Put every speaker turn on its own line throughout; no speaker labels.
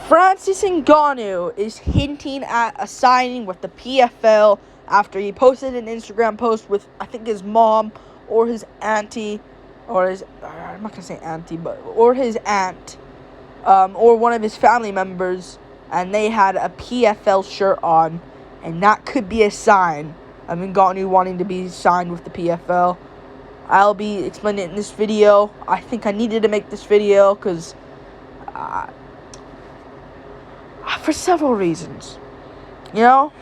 Francis Ngannou is hinting at a signing with the PFL after he posted an Instagram post with, I think, his mom or his auntie, or his, I'm not going to say auntie, but, or his aunt, or one of his family members, and they had a PFL shirt on, and that could be a sign of Ngannou wanting to be signed with the PFL. I'll be explaining it in this video. I think I needed to make this video because, for several reasons. You know,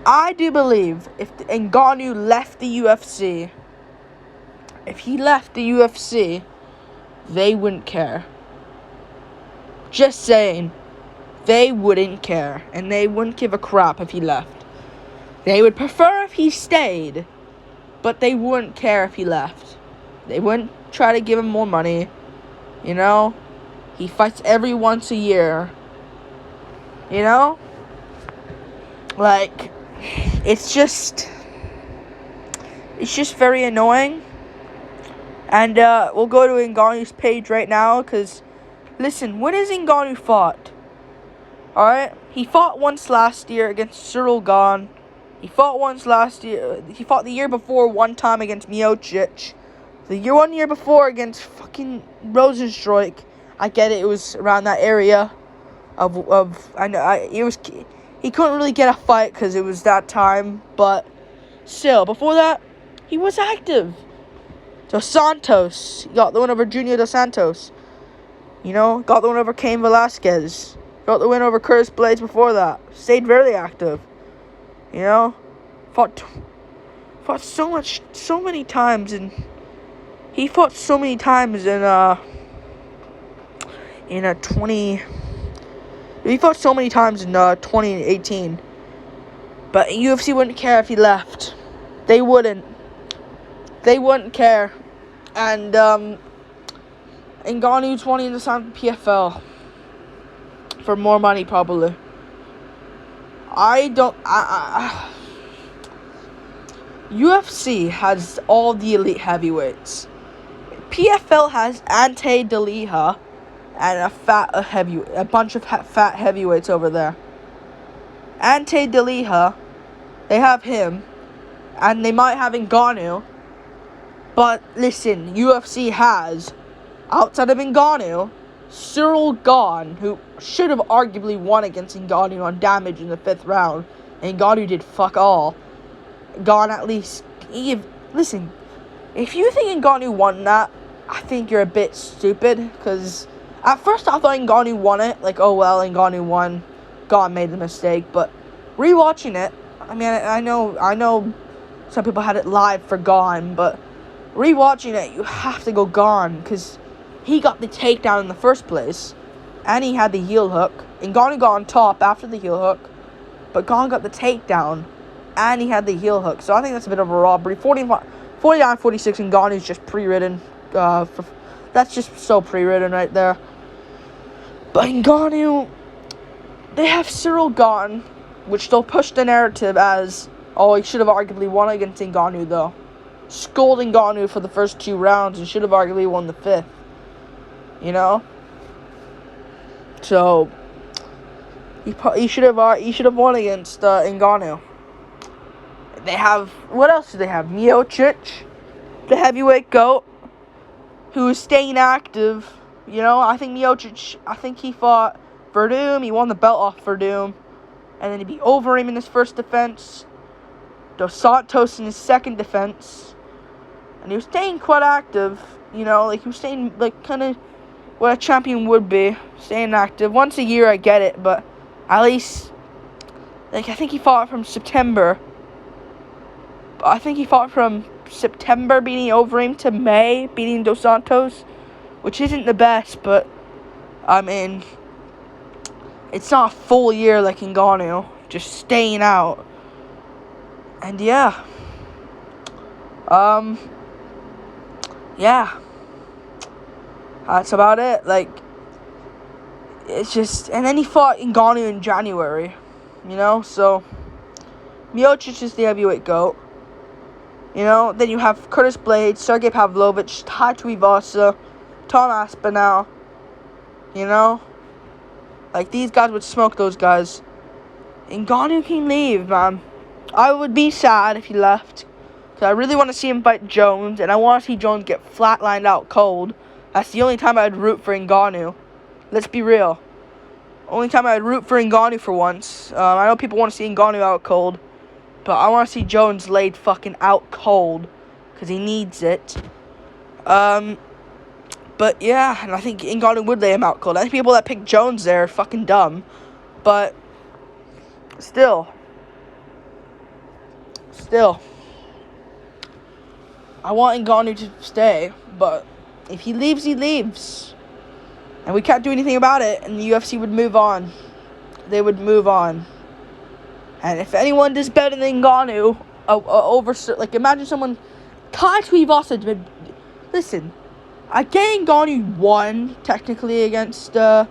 I do believe if Ngannou left the UFC, they wouldn't care. Just saying, they wouldn't care, and they wouldn't give a crap if he left. They would prefer if he stayed, but they wouldn't care if he left. They wouldn't try to give him more money. You know, he fights every once a year. You know, like, it's just very annoying. And we'll go to Ngannou's page right now, because, listen, when has Ngannou fought? Alright, he fought once last year against Cyril Gane. He fought once last year. He fought the year before one time against Miocic. One year before against fucking Rosenstruik. I get it, it was around that area. He couldn't really get a fight because it was that time, but still, before that, he was active. Dos Santos, he got the win over Junior Dos Santos. You know, got the win over Cain Velasquez. Got the win over Curtis Blades before that. Stayed very active. You know, fought so many times, and he fought so many times He fought so many times in 2018. But UFC wouldn't care if he left. They wouldn't. They wouldn't care. And Ngannou's wanting to sign PFL for more money, probably. UFC has all the elite heavyweights. PFL has Ante Delija and a bunch of fat heavyweights over there. Ante Delija, they have him, and they might have Ngannou. But listen, UFC has, outside of Ngannou, Cyril Gane, who should have arguably won against Ngannou on damage in the 5th round, and Ngannou did fuck all. Gane at least, listen, if you think Ngannou won that, I think you're a bit stupid, because at first I thought Ngannou won it, like, oh well, Ngannou won, Gane made the mistake, but rewatching it, I mean, I know some people had it live for Gane, but rewatching it, you have to go Gane, because he got the takedown in the first place, and he had the heel hook, and Ngannou got on top after the heel hook, but Gane got the takedown, and he had the heel hook, so I think that's a bit of a robbery. 49-46, and Ngannou's just pre-ridden, that's just so pre-ridden right there. But Ngannou, they have Cyril Gane, which they'll push the narrative as, oh, he should have arguably won against Ngannou, though. Scolding Ngannou for the first 2 rounds and should have arguably won the 5th. You know? So, he should have won against Ngannou. They have, what else do they have? Miocic, the heavyweight GOAT, who is staying active. You know, I think Miocic, he fought Verdum, he won the belt off Verdum, and then he beat Overeem in his first defense, Dos Santos in his second defense, and he was staying quite active, you know, like, he was staying, like, kind of what a champion would be, staying active. Once a year, I get it, but at least, like, I think he fought from September beating Overeem to May, beating Dos Santos, which isn't the best, but, I mean, it's not a full year like Ngannou, just staying out. And yeah, that's about it. Like, it's just, and then he fought Ngannou in January, you know, so Miocic is the heavyweight GOAT. You know, then you have Curtis Blades, Sergey Pavlovich, Tai Tuivasa, Tom Aspinall, you know. Like, these guys would smoke those guys. Ngannou can leave, man. I would be sad if he left. Because I really want to see him fight Jones. And I want to see Jones get flatlined out cold. That's the only time I'd root for Ngannou. Let's be real. Only time I'd root for Ngannou for once. I know people want to see Ngannou out cold. But I want to see Jones laid fucking out cold. Because he needs it. But yeah, and I think Ngannou would lay him out cold. I think people that pick Jones there are fucking dumb. But still. I want Ngannou to stay. But if he leaves, he leaves. And we can't do anything about it. And the UFC would move on. They would move on. And if anyone does better than Ngannou, like, imagine someone, Tai Tuivasa, listen, I get Ngannou won, technically, against, I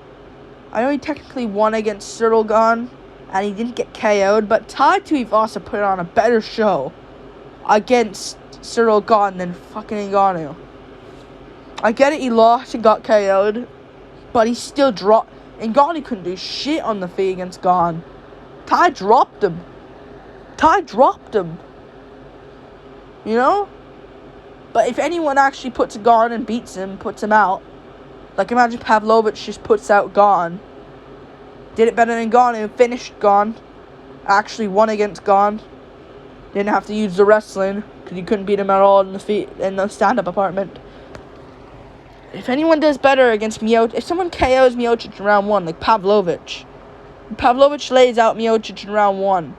know he technically won against Cyril Gane, and he didn't get KO'd, but Tai Tuivasa put on a better show against Cyril Gane than fucking Ngannou. I get it, he lost and got KO'd, but he still dropped. Ngannou couldn't do shit on the feet against Gane. Tai dropped him. You know? But if anyone actually puts Gane and beats him, puts him out, like imagine Pavlovich just puts out Gane, did it better than Ngannou, finished Gane, actually won against Gane, didn't have to use the wrestling, because you couldn't beat him at all in the stand-up apartment. If anyone does better against Miocic, if someone KOs Miocic in round 1, like Pavlovich lays out Miocic in round 1.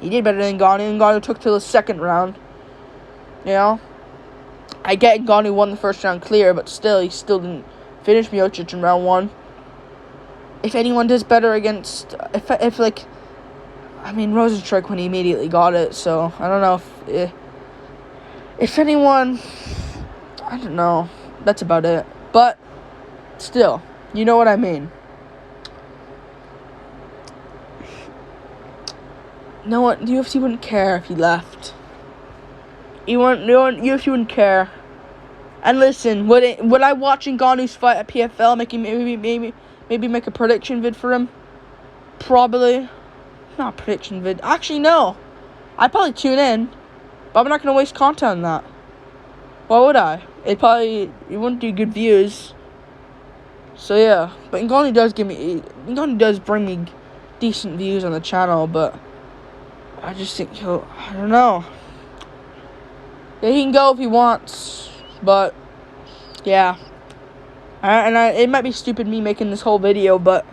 He did better than Ngannou. Ngannou took to the second round. You know? I get Ngannou won the first round clear, but still, he still didn't finish Miocic in round 1. If anyone does better against... If like... I mean, Rosenstruck when he immediately got it, so... I don't know if anyone... I don't know. That's about it. But, still, you know what I mean. No one, the UFC wouldn't care if he left. UFC wouldn't care. And listen, would I watch Ngannou's fight at PFL, maybe make a prediction vid for him? Probably. Not prediction vid. Actually, no. I'd probably tune in, but I'm not gonna waste content on that. Why would I? It wouldn't do good views. So yeah, but Ngannou does bring me decent views on the channel, but I just think I don't know. Yeah, he can go if he wants, but yeah. It might be stupid me making this whole video, but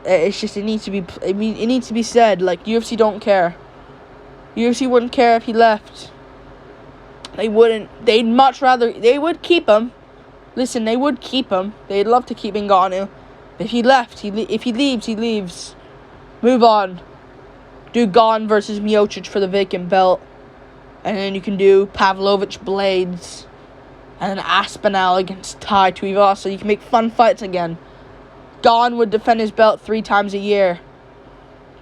it's just it needs to be said. Like, UFC don't care. UFC wouldn't care if he left. They wouldn't. They'd much rather. They would keep him. Listen, they would keep him. They'd love to keep Ngannou. If he left, if he leaves, he leaves. Move on. Do Gane versus Miocic for the vacant belt. And then you can do Pavlovich Blades. And then Aspinall against Tai Tuivasa. You can make fun fights again. Gane would defend his belt 3 times a year.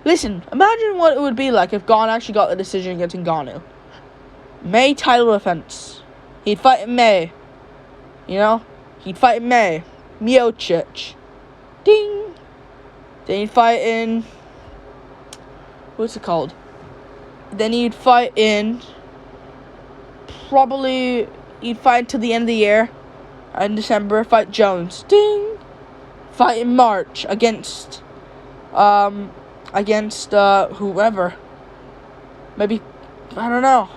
Listen, imagine what it would be like if Gane actually got the decision against Ngannou. May title defense. He'd fight in May. You know? He'd fight in May. Miocic. Ding! Then he'd fight in... What's it called? Then he'd fight in... Probably... He'd fight until the end of the year. In December, fight Jones. Ding! Fight in March against... whoever. Maybe... I don't know.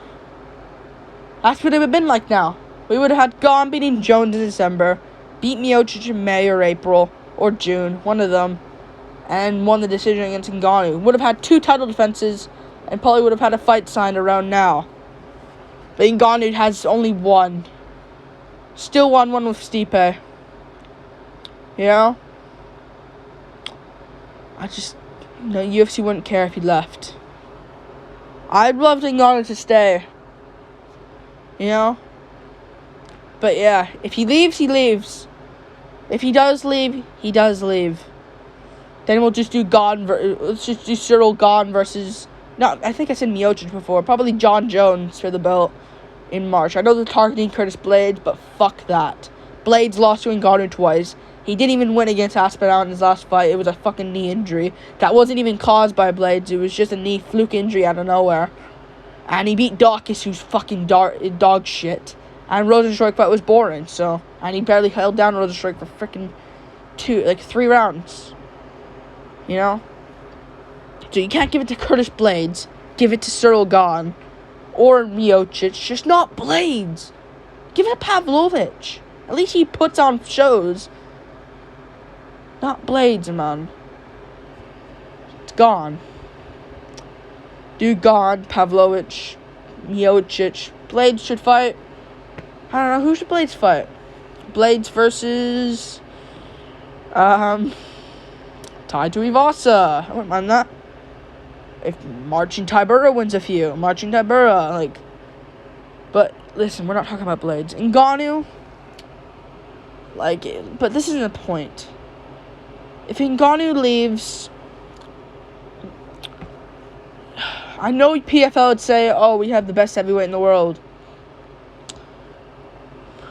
That's what it would have been like now. We would have had Gane beating Jones in December, beat Miocic in May or April, or June, one of them, and won the decision against Ngannou. Would have had 2 title defenses, and probably would have had a fight signed around now. But Ngannou has only 1. Still won one with Stipe. You know? UFC wouldn't care if he left. I'd love Ngannou to stay. You know? But yeah, if he leaves, he leaves. If he does leave, he does leave. Then we'll just do let's just do Cyril Gane versus... No, I think I said Miocic before. Probably John Jones for the belt in March. I know they're targeting Curtis Blades, but fuck that. Blades lost to Ngannou twice. He didn't even win against Aspinall in his last fight. It was a fucking knee injury. That wasn't even caused by Blades. It was just a knee fluke injury out of nowhere. And he beat Dawkins, who's fucking dog shit. And Rosenstruik fight was boring, so... And he barely held down Rosenstruik for freaking 3 rounds. You know? So you can't give it to Curtis Blades. Give it to Cyril Gahn. Or Miocic. Just not Blades. Give it to Pavlovich. At least he puts on shows. Not Blades, man. It's Gahn. Dude, Gahn, Pavlovich, Miocic. Blades should fight. I don't know, who should Blades fight? Blades versus Tai Tuivasa. I wouldn't mind that. If Marcin Tybura wins a few. Marcin Tybura, like. But listen, we're not talking about Blades. Ngannou, like, but this isn't the point. If Ngannou leaves, I know PFL would say, "Oh, we have the best heavyweight in the world."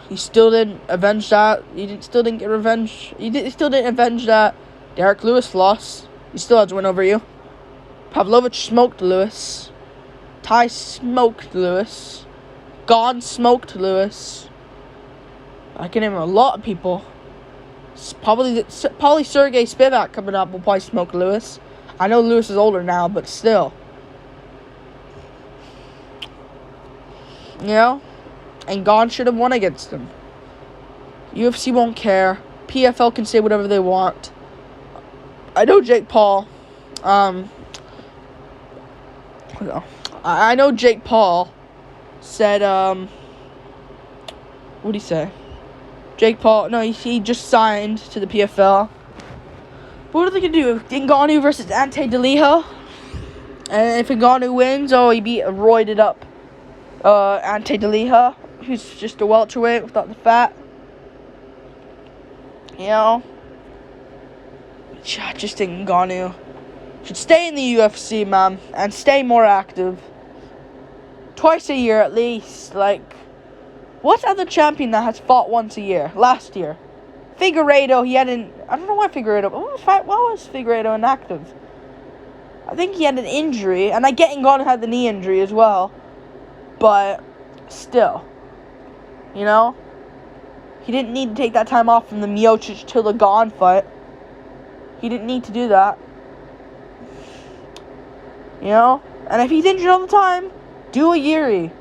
He still didn't avenge that. Still didn't get revenge. Still didn't avenge that Derek Lewis loss. He still has a win over you. Pavlovich smoked Lewis. Ty smoked Lewis. Gahn smoked Lewis. I can name a lot of people. Probably Sergey Spivak coming up will probably smoke Lewis. I know Lewis is older now, but still. You know? And Gahn should have won against him. UFC won't care. PFL can say whatever they want. I know Jake Paul. I know Jake Paul said, what'd he say? Jake Paul, no, he just signed to the PFL. But what are they going to do? Ngannou versus Ante DeLijo? And if Ngannou wins, he beat a roided up Ante DeLijo, who's just a welterweight without the fat. You know? I just think Ngannou should stay in the UFC, man, and stay more active. Twice a year at least. Like, what other champion that has fought once a year? Last year, Figueiredo, I don't know why Figueiredo. Why was Figueiredo inactive? I think he had an injury, and I get Ngannou had the knee injury as well. But still, you know, he didn't need to take that time off from the Miocic till the Gahn fight. He didn't need to do that. You know, and if he's injured all the time, do a Yuri,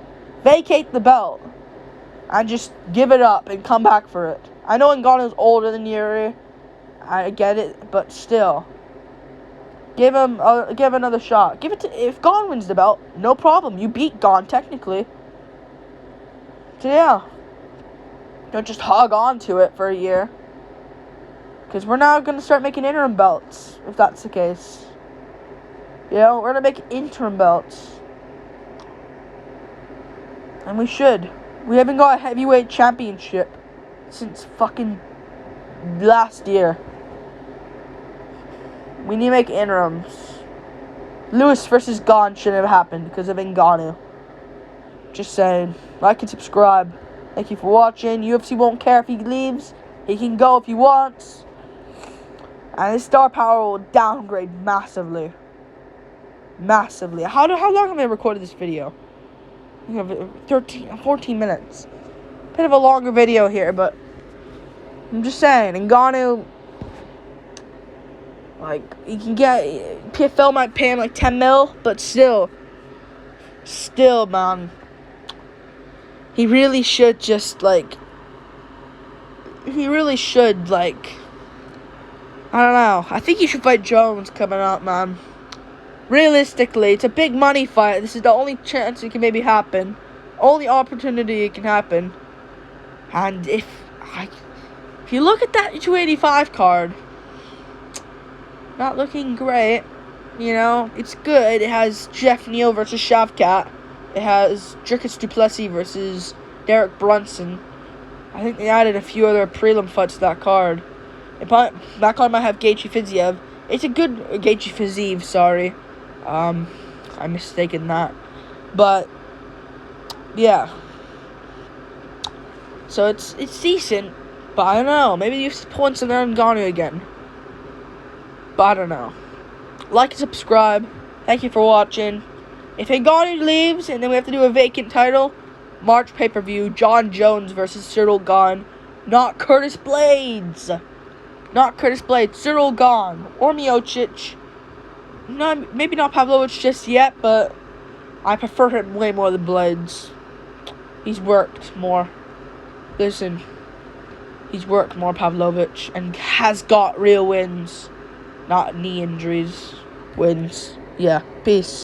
vacate the belt, and just give it up and come back for it. I know Ngannou's older than Yuri, I get it, but still, give another shot. Give it to, if Gahn wins the belt, no problem. You beat Gahn technically. So yeah, don't just hog on to it for a year, because we're now gonna start making interim belts if that's the case. You know, we're gonna make interim belts. And we should. We haven't got a heavyweight championship since fucking last year. We need to make interims. Lewis versus Gahn shouldn't have happened because of Ngannou. Just saying. Like and subscribe. Thank you for watching. UFC won't care if he leaves. He can go if he wants. And his star power will downgrade massively. Massively. How long have I recorded this video? We have 14 minutes. Bit of a longer video here, but I'm just saying, Ngannou, like, he can get, PFL might pay him like 10 mil, but still, man, he really should just, like, I don't know, I think he should fight Jones coming up, man. Realistically, it's a big money fight. This is the only chance it can maybe happen. Only opportunity it can happen. And if you look at that 285 card, not looking great. You know, it's good. It has Jeff Neal versus Shavkat. It has Dricus du Plessis versus Derek Brunson. I think they added a few other prelim fights to that card. That card might have Gaethje Fiziev. It's a good Gaethje Fiziev, sorry. I mistaken that. But yeah. So it's decent, But I don't know. Maybe you pulling some Ngannou again. But I don't know. Like and subscribe. Thank you for watching. If Ngannou leaves and then we have to do a vacant title, March pay-per-view, John Jones versus Cyril Gane. Not Curtis Blades. Not Curtis Blades. Cyril Gane. Or Miocic. Maybe not Pavlovich just yet, but I prefer him way more than Blades. He's worked more. Listen. He's worked more, Pavlovich, and has got real wins. Not knee injuries. Wins. Yeah. Peace.